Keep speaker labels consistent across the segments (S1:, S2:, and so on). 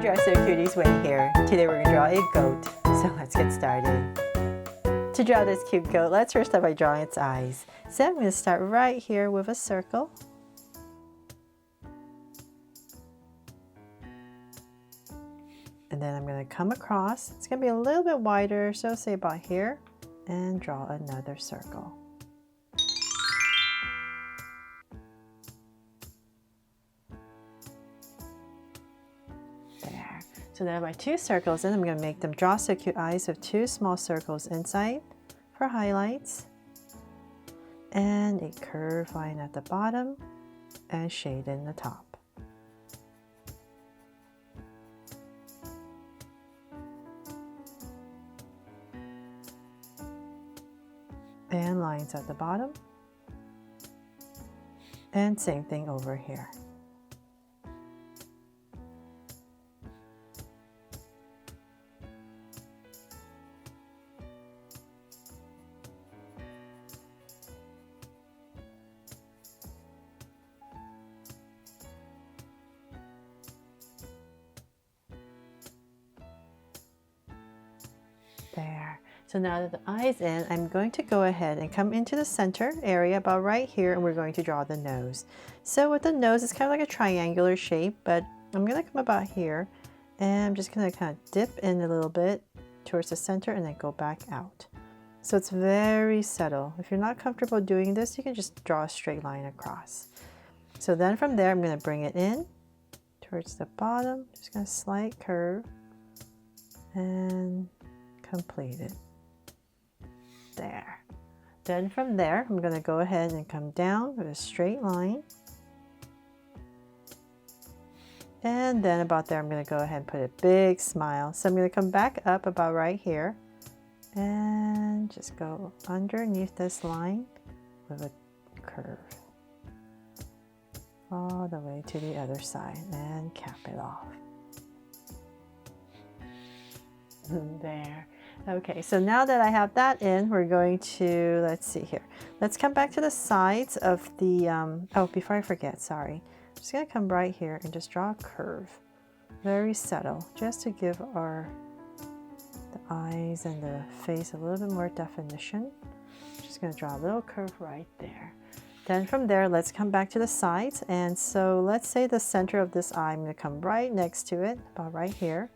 S1: Dress So Cuties Wendy here. Today we're going to draw a goat, so let's get started. To draw this cute goat, let's first start by drawing its eyes. So I'm going to start right here with a circle. And then I'm going to come across. It's going to be a little bit wider, so say about here, and draw another circle. There. So then I have my two circles, and I'm going to make them draw so cute eyes with two small circles inside for highlights, and a curved line at the bottom, and shade in the top. And lines at the bottom, and same thing over here. There. So now that the eye's in, I'm going to go ahead and come into the center area about right here, and we're going to draw the nose. So with the nose, it's kind of like a triangular shape, but I'm going to come about here, and I'm just going to kind of dip in a little bit towards the center and then go back out. So it's very subtle. If you're not comfortable doing this, you can just draw a straight line across. So then from there, I'm going to bring it in towards the bottom, just going to slight curve and complete it. There. Then from there, I'm going to go ahead and come down with a straight line. And then about there, I'm going to go ahead and put a big smile. So I'm going to come back up about right here and just go underneath this line with a curve all the way to the other side and cap it off. There. Okay, so now that I have that in, we're going to, let's see here. Let's come back to the sides of the, oh, before I forget, sorry. I'm just going to come right here and just draw a curve. Very subtle, just to give the eyes and the face a little bit more definition. Just going to draw a little curve right there. Then from there, let's come back to the sides. And so let's say the center of this eye, I'm going to come right next to it, about right here.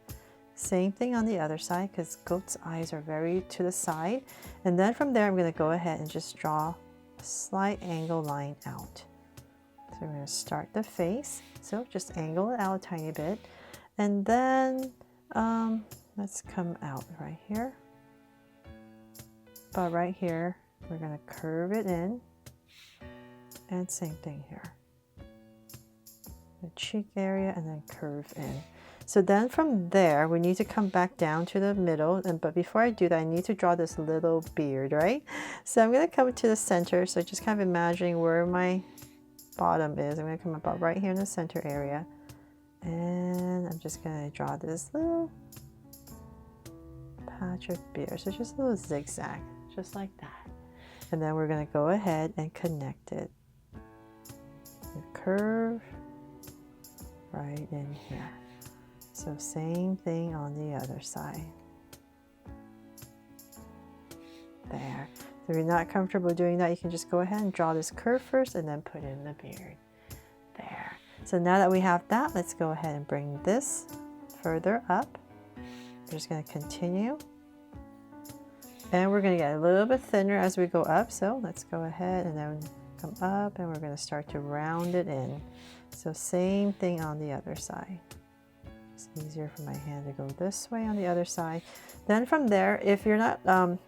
S1: Same thing on the other side, because goat's eyes are very to the side. And then from there, I'm going to go ahead and just draw a slight angle line out. So we're going to start the face. So just angle it out a tiny bit. And then let's come out right here. About right here, we're going to curve it in. And same thing here. The cheek area and then curve in. So then from there, we need to come back down to the middle. But before I do that, I need to draw this little beard, right? So I'm going to come to the center. So just kind of imagining where my bottom is. I'm going to come about right here in the center area. And I'm just going to draw this little patch of beard. So just a little zigzag, just like that. And then we're going to go ahead and connect it. Curve right in here. So same thing on the other side. There. So if you're not comfortable doing that, you can just go ahead and draw this curve first and then put in the beard. There. So now that we have that, let's go ahead and bring this further up. We're just going to continue. And we're going to get a little bit thinner as we go up. So let's go ahead and then come up, and we're going to start to round it in. So same thing on the other side. It's easier for my hand to go this way on the other side. Then from there, if you're not,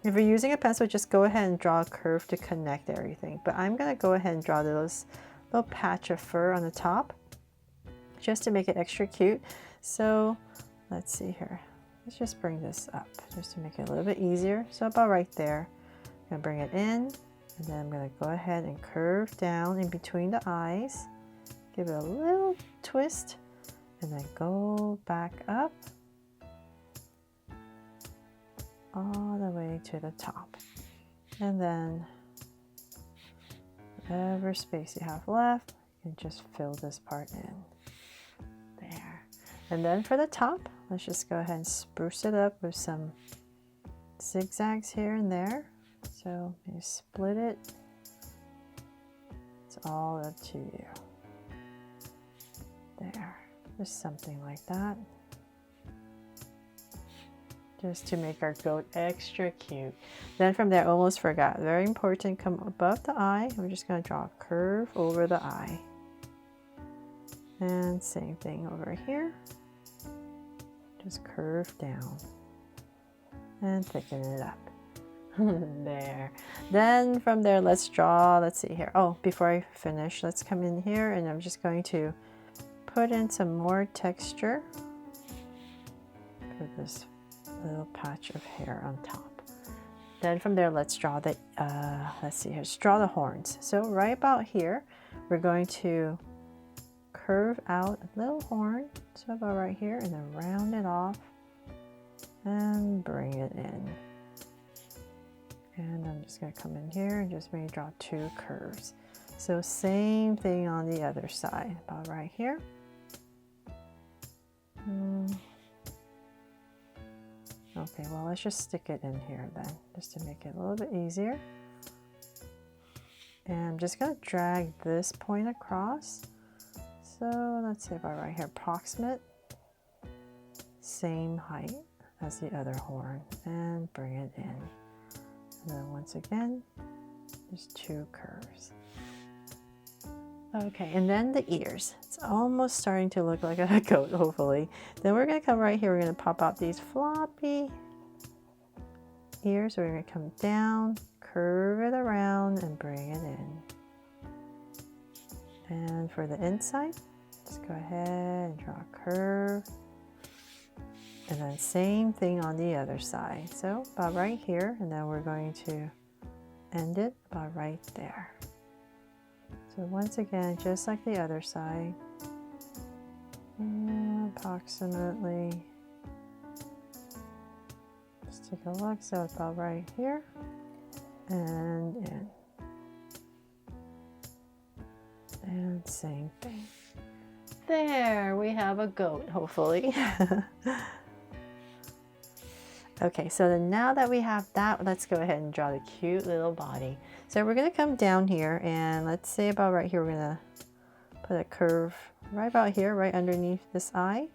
S1: if you're using a pencil, just go ahead and draw a curve to connect everything. But I'm going to go ahead and draw this little patch of fur on the top, just to make it extra cute. So let's see here. Let's just bring this up, just to make it a little bit easier. So about right there, I'm going to bring it in, and then I'm going to go ahead and curve down in between the eyes. Give it a little twist. And then go back up all the way to the top. And then whatever space you have left, you can just fill this part in. There. And then for the top, let's just go ahead and spruce it up with some zigzags here and there. So you split it. It's all up to you. There, just something like that. Just to make our goat extra cute. Then from there, almost forgot, very important, come above the eye. We're just going to draw a curve over the eye. And same thing over here. Just curve down and thicken it up. There. Then from there, let's draw, let's see here. Oh, before I finish, let's come in here and I'm just going to put in some more texture for this little patch of hair on top. Then from there, let's draw the, let's see here, let's draw the horns. So right about here, we're going to curve out a little horn, so about right here, and then round it off and bring it in. And I'm just going to come in here and just maybe draw 2 curves. So same thing on the other side, about right here. Okay, well, let's just stick it in here then, just to make it a little bit easier. And I'm just going to drag this point across. So let's say about right here, approximate, same height as the other horn, and bring it in. And then once again, just 2 curves. Okay, and then the ears. It's almost starting to look like a goat, hopefully. Then we're going to come right here. We're going to pop out these floppy ears. So we're going to come down, curve it around, and bring it in. And for the inside, just go ahead and draw a curve. And then same thing on the other side. So about right here, and then we're going to end it about right there. So once again, just like the other side, approximately, just take a look, so it's about right here, and in. And same thing. There, we have a goat, hopefully. Okay, so then now that we have that, let's go ahead and draw the cute little body. So we're going to come down here, and let's say about right here, we're going to put a curve right about here, right underneath this eye.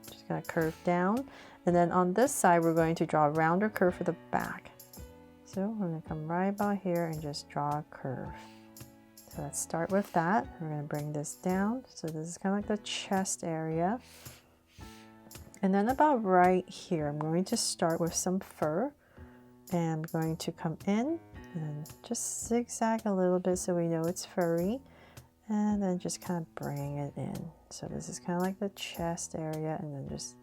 S1: Just going to curve down. And then on this side, we're going to draw a rounder curve for the back. So we're going to come right about here and just draw a curve. So let's start with that. We're going to bring this down. So this is kind of like the chest area. And then about right here, I'm going to start with some fur. And I'm going to come in and just zigzag a little bit so we know it's furry. And then just kind of bring it in. So this is kind of like the chest area, and then just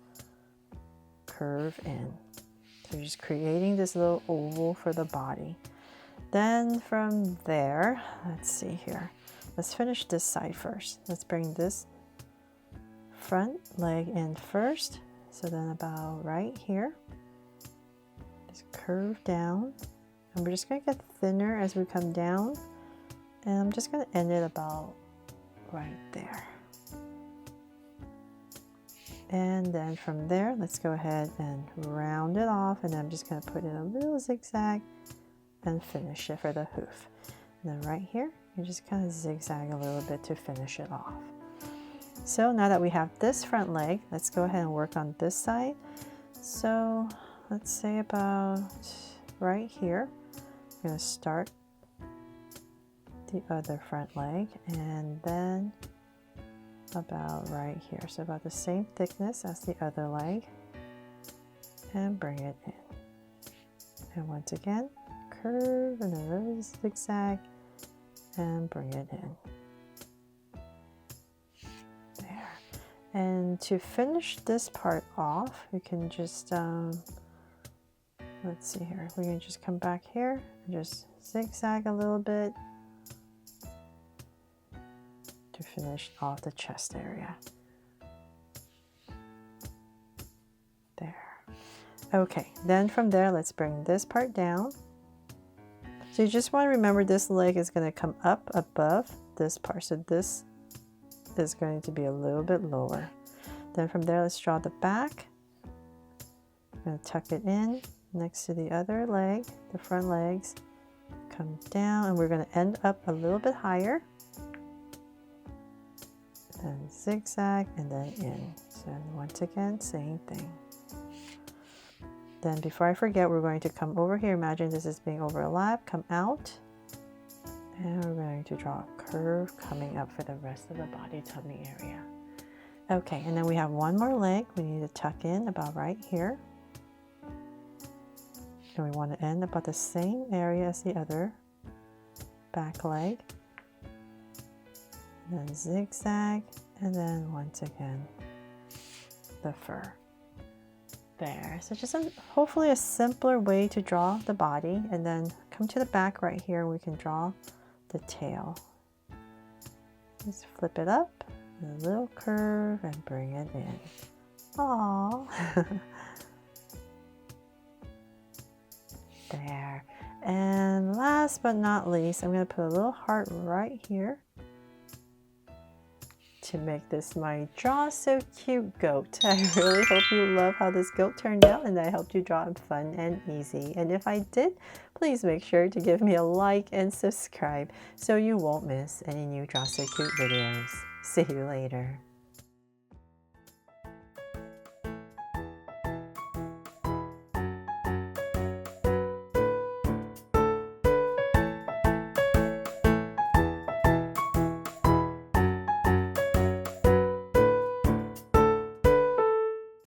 S1: curve in. So you're just creating this little oval for the body. Then from there, let's see here. Let's finish this side first. Let's bring this front leg in first. So then about right here, just curve down. And we're just going to get thinner as we come down. And I'm just going to end it about right there. And then from there, let's go ahead and round it off. And I'm just going to put in a little zigzag and finish it for the hoof. And then right here, you just kind of zigzag a little bit to finish it off. So now that we have this front leg, let's go ahead and work on this side. So let's say about right here, I'm going to start the other front leg, and then about right here. So about the same thickness as the other leg, and bring it in. And once again, curve and a little zigzag and bring it in. There. And to finish this part off, we can just, let's see here, we can just come back here and just zigzag a little bit to finish off the chest area. There. Okay, then from there, let's bring this part down. So you just want to remember this leg is going to come up above this part. So this is going to be a little bit lower. Then from there, let's draw the back. I'm going to tuck it in next to the other leg, the front legs. Come down, and we're going to end up a little bit higher. Then zigzag, and then in. So once again, same thing. Then before I forget, we're going to come over here. Imagine this is being overlapped. Come out. And we're going to draw a curve coming up for the rest of the body tummy area. Okay, and then we have one more leg. We need to tuck in about right here. And we want to end about the same area as the other back leg. And then zigzag, and then once again, the fur. There, so just hopefully a simpler way to draw the body, and then come to the back right here and we can draw the tail. Just flip it up, a little curve, and bring it in. Aww. There. And last but not least, I'm going to put a little heart right here to make this my Draw So Cute goat. I really hope you love how this goat turned out and I helped you draw it fun and easy. And if I did, please make sure to give me a like and subscribe so you won't miss any new Draw So Cute videos. See you later.